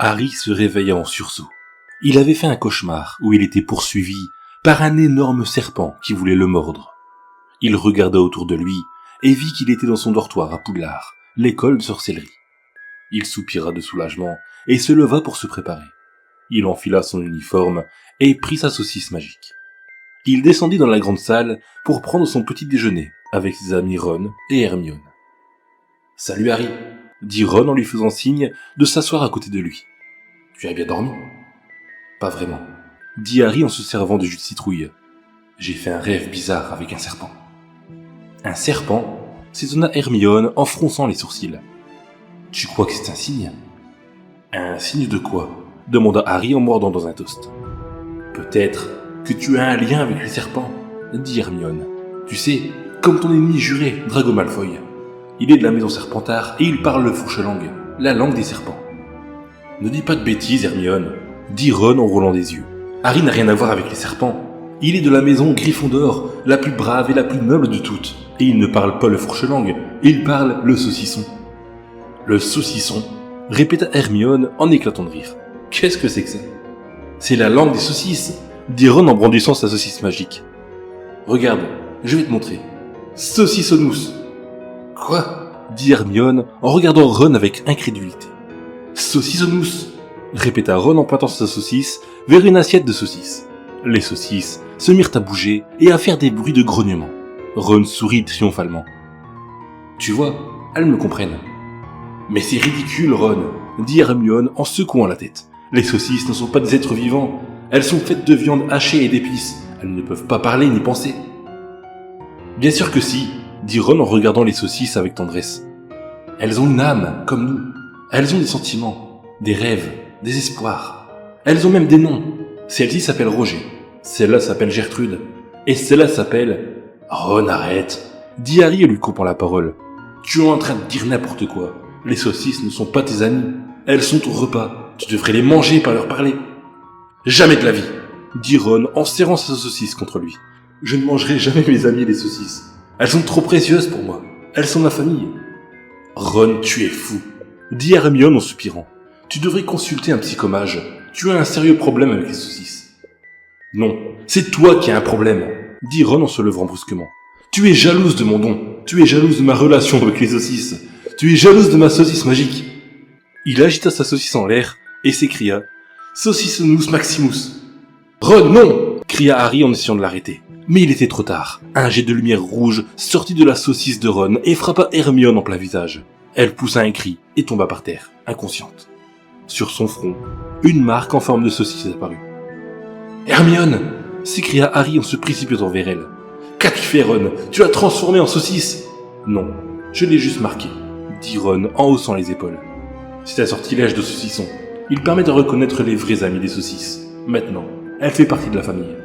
Harry se réveilla en sursaut. Il avait fait un cauchemar où il était poursuivi par un énorme serpent qui voulait le mordre. Il regarda autour de lui et vit qu'il était dans son dortoir à Poudlard, l'école de sorcellerie. Il soupira de soulagement et se leva pour se préparer. Il enfila son uniforme et prit sa saucisse magique. Il descendit dans la grande salle pour prendre son petit déjeuner avec ses amis Ron et Hermione. « Salut Harry !» dit Ron en lui faisant signe de s'asseoir à côté de lui. « Tu as bien dormi ?»« Pas vraiment, » dit Harry en se servant de jus de citrouille. « J'ai fait un rêve bizarre avec un serpent. »« Un serpent ?» s'étonna Hermione en fronçant les sourcils. « Tu crois que c'est un signe ?»« Un signe de quoi ?» demanda Harry en mordant dans un toast. « Peut-être que tu as un lien avec les serpents, » dit Hermione. « Tu sais, comme ton ennemi juré, Drago Malfoy. Il est de la maison Serpentard et il parle le fourche-langue, la langue des serpents. »« Ne dis pas de bêtises, Hermione, » dit Ron en roulant des yeux. « Harry n'a rien à voir avec les serpents. Il est de la maison Gryffondor, la plus brave et la plus noble de toutes. Et il ne parle pas le fourche-langue, il parle le saucisson. »« Le saucisson ?» répéta Hermione en éclatant de rire. « Qu'est-ce que c'est que ça ?»« C'est la langue des saucisses !» dit Ron en brandissant sa saucisse magique. « Regarde, je vais te montrer. Saucissonous !»« Quoi ?» dit Hermione en regardant Ron avec incrédulité. « Saucissonous !» répéta Ron en pointant sa saucisse vers une assiette de saucisses. Les saucisses se mirent à bouger et à faire des bruits de grognement. Ron sourit triomphalement. « Tu vois, elles me comprennent. »« Mais c'est ridicule, Ron !» dit Hermione en secouant la tête. « Les saucisses ne sont pas des êtres vivants. Elles sont faites de viande hachée et d'épices. Elles ne peuvent pas parler ni penser. »« Bien sûr que si, » dit Ron en regardant les saucisses avec tendresse. « Elles ont une âme, comme nous. Elles ont des sentiments, des rêves, des espoirs. Elles ont même des noms. Celle-ci s'appelle Roger. Celle-là s'appelle Gertrude. Et celle-là s'appelle... »« Ron, arrête !» dit Harry en lui coupant la parole. « Tu es en train de dire n'importe quoi. Les saucisses ne sont pas tes amies. Elles sont ton repas. Tu devrais les manger, pas leur parler. »« Jamais de la vie !» dit Ron en serrant sa saucisse contre lui. « Je ne mangerai jamais mes amis les saucisses. Elles sont trop précieuses pour moi. Elles sont ma famille. »« Ron, tu es fou !» dit Hermione en soupirant. « Tu devrais consulter un psychomage. Tu as un sérieux problème avec les saucisses. »« Non, c'est toi qui as un problème !» dit Ron en se levant brusquement. « Tu es jalouse de mon don. Tu es jalouse de ma relation avec les saucisses. Tu es jalouse de ma saucisse magique. » Il agita sa saucisse en l'air et s'écria « Saucissonous Maximus !»« Ron, non !» cria Harry en essayant de l'arrêter. Mais il était trop tard. Un jet de lumière rouge sortit de la saucisse de Ron et frappa Hermione en plein visage. Elle poussa un cri et tomba par terre, inconsciente. Sur son front, une marque en forme de saucisse apparut. « Hermione !» s'écria Harry en se précipitant vers elle. « Qu'as-tu fait, Ron ? Tu l'as transformé en saucisse !»« Non, je l'ai juste marqué, » dit Ron en haussant les épaules. « C'est un sortilège de saucisson. Il permet de reconnaître les vrais amis des saucisses. Maintenant, elle fait partie de la famille. »«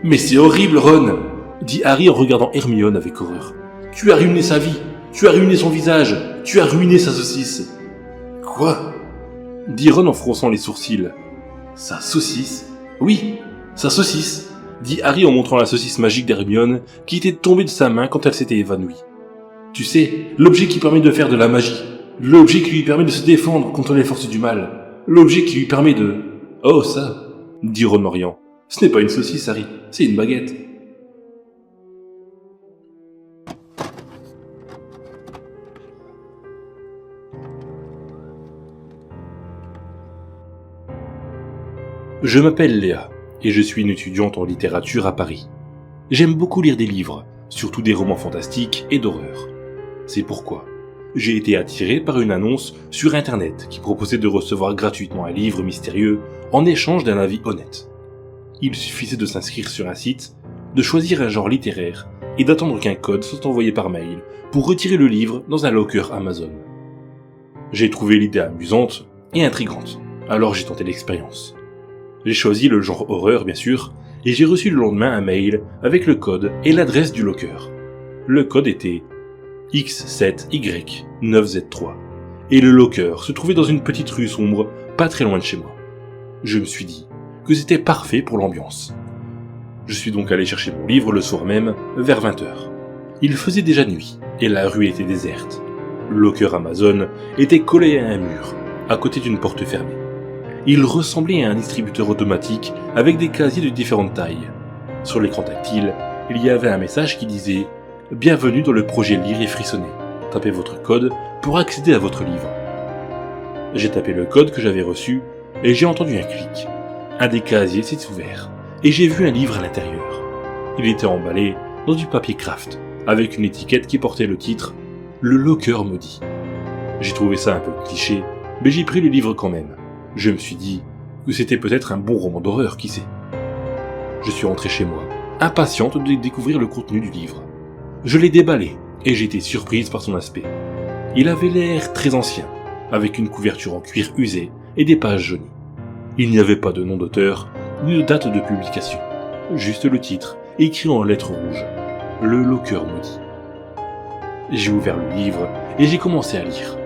Mais c'est horrible, Ron !» dit Harry en regardant Hermione avec horreur. « Tu as ruiné sa vie. Tu as ruiné son visage. Tu as ruiné sa saucisse. »« Quoi ?» dit Ron en fronçant les sourcils. « Sa saucisse ? Oui, sa saucisse !» dit Harry en montrant la saucisse magique d'Hermione qui était tombée de sa main quand elle s'était évanouie. « Tu sais, l'objet qui permet de faire de la magie. L'objet qui lui permet de se défendre contre les forces du mal. L'objet qui lui permet de... »« Oh, ça !» dit Ron en riant. « Ce n'est pas une saucisse, Harry, c'est une baguette. » Je m'appelle Léa, et je suis une étudiante en littérature à Paris. J'aime beaucoup lire des livres, surtout des romans fantastiques et d'horreur. C'est pourquoi j'ai été attiré par une annonce sur internet qui proposait de recevoir gratuitement un livre mystérieux en échange d'un avis honnête. Il suffisait de s'inscrire sur un site, de choisir un genre littéraire et d'attendre qu'un code soit envoyé par mail pour retirer le livre dans un locker Amazon. J'ai trouvé l'idée amusante et intrigante, alors j'ai tenté l'expérience. J'ai choisi le genre horreur bien sûr, et j'ai reçu le lendemain un mail avec le code et l'adresse du locker. Le code était X7Y9Z3, et le locker se trouvait dans une petite rue sombre, pas très loin de chez moi. Je me suis dit que c'était parfait pour l'ambiance. Je suis donc allé chercher mon livre le soir même, vers 20h. Il faisait déjà nuit, et la rue était déserte. Le locker Amazon était collé à un mur, à côté d'une porte fermée. Il ressemblait à un distributeur automatique avec des casiers de différentes tailles. Sur l'écran tactile, il y avait un message qui disait « Bienvenue dans le projet Lire et frissonner. Tapez votre code pour accéder à votre livre. » J'ai tapé le code que j'avais reçu et j'ai entendu un clic. Un des casiers s'est ouvert et j'ai vu un livre à l'intérieur. Il était emballé dans du papier craft avec une étiquette qui portait le titre « Le locker maudit ». J'ai trouvé ça un peu cliché, mais j'ai pris le livre quand même. Je me suis dit que c'était peut-être un bon roman d'horreur, qui sait. Je suis rentré chez moi, impatiente de découvrir le contenu du livre. Je l'ai déballé et j'ai été surprise par son aspect. Il avait l'air très ancien, avec une couverture en cuir usé et des pages jaunies. Il n'y avait pas de nom d'auteur, ni de date de publication. Juste le titre, écrit en lettres rouges. Le locker maudit. J'ai ouvert le livre et j'ai commencé à lire.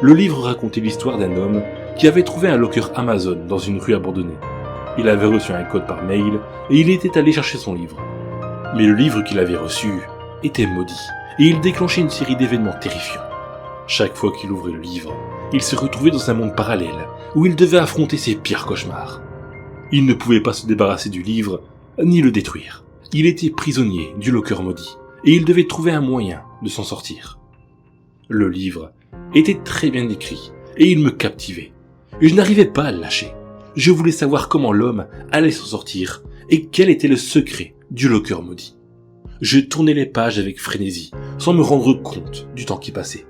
Le livre racontait l'histoire d'un homme qui avait trouvé un locker Amazon dans une rue abandonnée. Il avait reçu un code par mail et il était allé chercher son livre. Mais le livre qu'il avait reçu était maudit et il déclenchait une série d'événements terrifiants. Chaque fois qu'il ouvrait le livre, il se retrouvait dans un monde parallèle où il devait affronter ses pires cauchemars. Il ne pouvait pas se débarrasser du livre ni le détruire. Il était prisonnier du locker maudit et il devait trouver un moyen de s'en sortir. Le livre était très bien écrit et il me captivait. Je n'arrivais pas à le lâcher. Je voulais savoir comment l'homme allait s'en sortir et quel était le secret du locker maudit. Je tournais les pages avec frénésie, sans me rendre compte du temps qui passait.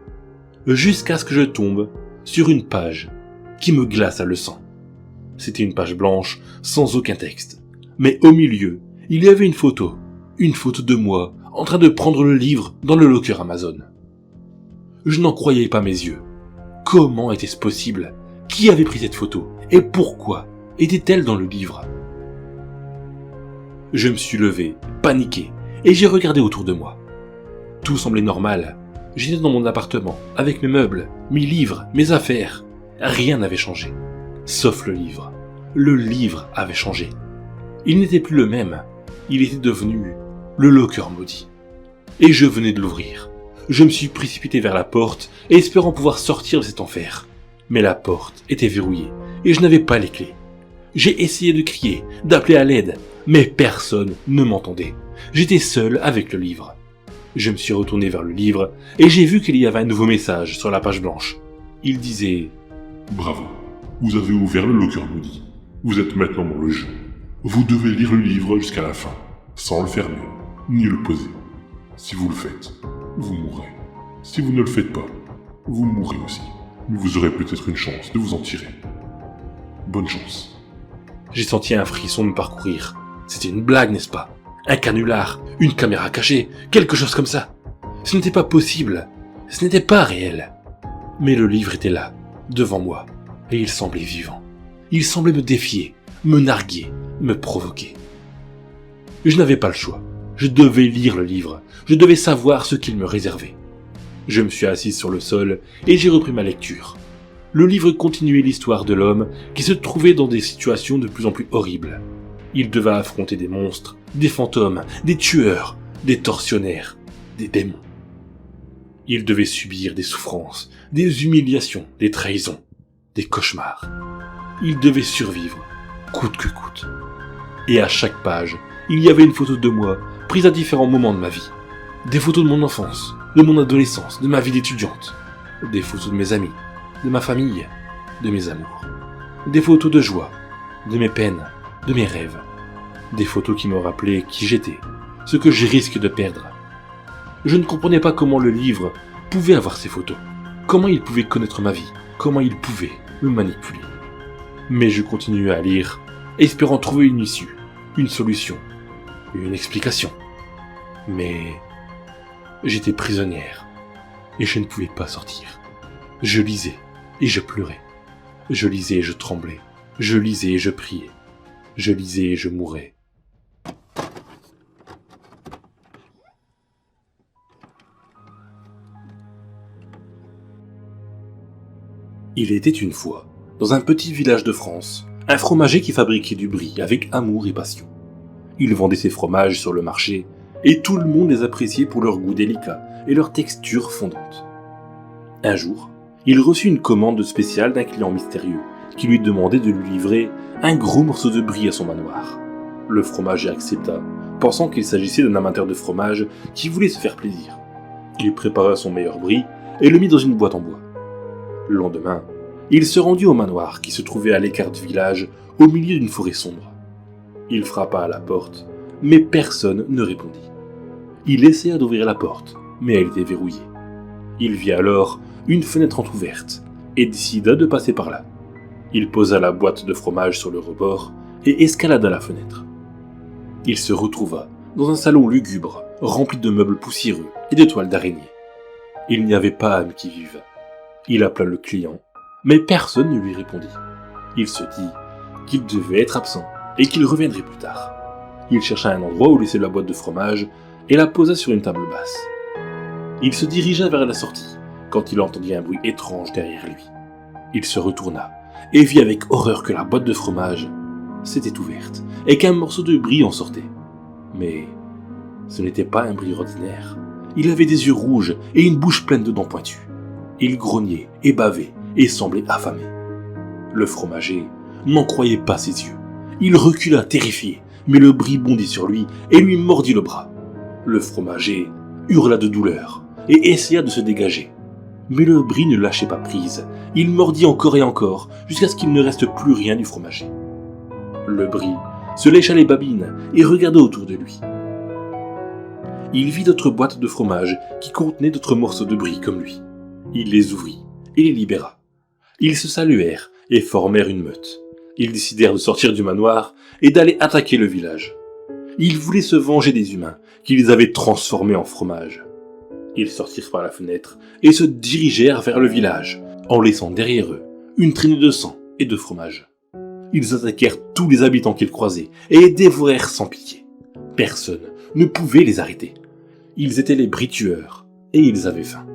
Jusqu'à ce que je tombe sur une page qui me glaça le sang. C'était une page blanche, sans aucun texte. Mais au milieu, il y avait une photo de moi, en train de prendre le livre dans le locker Amazon. Je n'en croyais pas mes yeux. Comment était-ce possible ? Qui avait pris cette photo ? Et pourquoi était-elle dans le livre ? Je me suis levé, paniqué, et j'ai regardé autour de moi. Tout semblait normal. J'étais dans mon appartement, avec mes meubles, mes livres, mes affaires. Rien n'avait changé. Sauf le livre. Le livre avait changé. Il n'était plus le même. Il était devenu le locker maudit. Et je venais de l'ouvrir. Je me suis précipité vers la porte, espérant pouvoir sortir de cet enfer. Mais la porte était verrouillée, et je n'avais pas les clés. J'ai essayé de crier, d'appeler à l'aide, mais personne ne m'entendait. J'étais seul avec le livre. Je me suis retourné vers le livre, et j'ai vu qu'il y avait un nouveau message sur la page blanche. Il disait « Bravo, vous avez ouvert le locker maudit. Vous êtes maintenant dans le jeu. Vous devez lire le livre jusqu'à la fin, sans le fermer, ni le poser. Si vous le faites, vous mourrez. Si vous ne le faites pas, vous mourrez aussi. Mais vous aurez peut-être une chance de vous en tirer. Bonne chance. » J'ai senti un frisson me parcourir. C'était une blague, n'est-ce pas ? Un canular, une caméra cachée, quelque chose comme ça. Ce n'était pas possible. Ce n'était pas réel. Mais le livre était là, devant moi, et il semblait vivant. Il semblait me défier, me narguer, me provoquer. Je n'avais pas le choix. Je devais lire le livre. Je devais savoir ce qu'il me réservait. Je me suis assis sur le sol et j'ai repris ma lecture. Le livre continuait l'histoire de l'homme qui se trouvait dans des situations de plus en plus horribles. Il devait affronter des monstres, des fantômes, des tueurs, des tortionnaires, des démons. Il devait subir des souffrances, des humiliations, des trahisons, des cauchemars. Il devait survivre, coûte que coûte. Et à chaque page, il y avait une photo de moi, prise à différents moments de ma vie. Des photos de mon enfance, de mon adolescence, de ma vie d'étudiante. Des photos de mes amis, de ma famille, de mes amours. Des photos de joie, de mes peines, de mes rêves. Des photos qui me rappelaient qui j'étais, ce que je risque de perdre. Je ne comprenais pas comment le livre pouvait avoir ces photos, comment il pouvait connaître ma vie, comment il pouvait me manipuler. Mais je continuais à lire, espérant trouver une issue, une solution, une explication. Mais j'étais prisonnière, et je ne pouvais pas sortir. Je lisais, et je pleurais. Je lisais et je tremblais. Je lisais et je priais. Je lisais et je mourais. Il était une fois, dans un petit village de France, un fromager qui fabriquait du brie avec amour et passion. Il vendait ses fromages sur le marché, et tout le monde les appréciait pour leur goût délicat et leur texture fondante. Un jour, il reçut une commande spéciale d'un client mystérieux, qui lui demandait de lui livrer un gros morceau de brie à son manoir. Le fromager accepta, pensant qu'il s'agissait d'un amateur de fromage qui voulait se faire plaisir. Il prépara son meilleur brie et le mit dans une boîte en bois. Le lendemain, il se rendit au manoir qui se trouvait à l'écart du village, au milieu d'une forêt sombre. Il frappa à la porte, mais personne ne répondit. Il essaya d'ouvrir la porte, mais elle était verrouillée. Il vit alors une fenêtre entr'ouverte et décida de passer par là. Il posa la boîte de fromage sur le rebord et escalada la fenêtre. Il se retrouva dans un salon lugubre, rempli de meubles poussiéreux et de toiles d'araignée. Il n'y avait pas âme qui vive. Il appela le client, mais personne ne lui répondit. Il se dit qu'il devait être absent et qu'il reviendrait plus tard. Il chercha un endroit où laisser la boîte de fromage et la posa sur une table basse. Il se dirigea vers la sortie quand il entendit un bruit étrange derrière lui. Il se retourna et vit avec horreur que la boîte de fromage s'était ouverte et qu'un morceau de brie en sortait. Mais ce n'était pas un brie ordinaire. Il avait des yeux rouges et une bouche pleine de dents pointues. Il grognait et bavait et semblait affamé. Le fromager n'en croyait pas ses yeux. Il recula terrifié, mais le brie bondit sur lui et lui mordit le bras. Le fromager hurla de douleur et essaya de se dégager. Mais le brie ne lâchait pas prise. Il mordit encore et encore, jusqu'à ce qu'il ne reste plus rien du fromager. Le brie se lécha les babines et regarda autour de lui. Il vit d'autres boîtes de fromage qui contenaient d'autres morceaux de brie comme lui. Il les ouvrit et les libéra. Ils se saluèrent et formèrent une meute. Ils décidèrent de sortir du manoir et d'aller attaquer le village. Ils voulaient se venger des humains qui les avaient transformés en fromage. Ils sortirent par la fenêtre et se dirigèrent vers le village, en laissant derrière eux une traînée de sang et de fromage. Ils attaquèrent tous les habitants qu'ils croisaient et les dévorèrent sans pitié. Personne ne pouvait les arrêter. Ils étaient les bris tueurs et ils avaient faim.